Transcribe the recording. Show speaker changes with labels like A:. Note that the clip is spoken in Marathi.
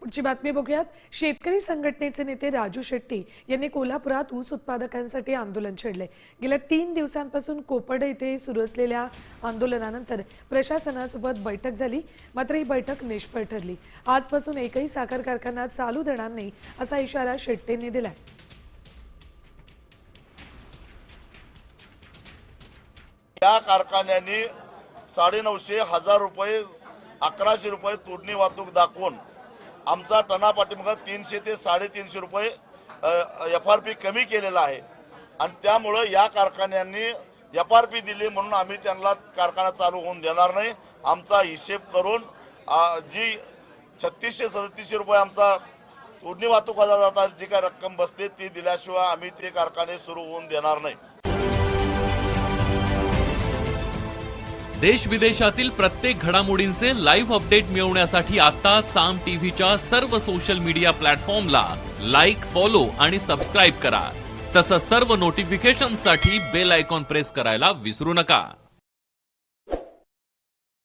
A: पुढची बातमी बघूयात। शेतकरी संघटनेचे नेते राजू शेट्टी यांनी कोल्हापुरात ऊस उत्पादकांसाठी आंदोलन छेडले। गेल्या 3 दिवसांपासून कोपड येथे सुरू असलेल्या आंदोलनानंतर प्रशासनासोबत बैठक झाली, मात्र ही बैठक निष्फळ ठरली। आजपासून एकही साखर कारखाना चालू देणार नाही असा इशारा शेट्टींनी दिलाय।
B: या कारखान्यांनी 950 हजार रुपये 1100 रुपये तोडणी वाहतूक दाखवून आमचा टना पाठीमागे 300 ते 350 रुपये FRP कमी केलेला आहे आणि त्यामुळे या कारखान्यांनी FRP दिली म्हणून आम्ही त्यांना कारखाना चालू होऊन देणार नाही। आमचा हिशेब करून जी 3637 रुपये आमचा तोडणी वाहतूक जातात जी काय रक्कम बसते ती दिल्याशिवाय आम्ही ते कारखाने सुरू होऊन देणार नाही।
C: देश विदेशातील प्रत्येक घडामोडींचे लाईव्ह अपडेट मिळवण्यासाठी आता साम टीव्हीच्या सर्व सोशल मीडिया प्लॅटफॉर्मला लाईक, फॉलो आणि सबस्क्राईब करा। तसंच सर्व नोटिफिकेशनसाठी बेल आयकॉन प्रेस करायला विसरू नका।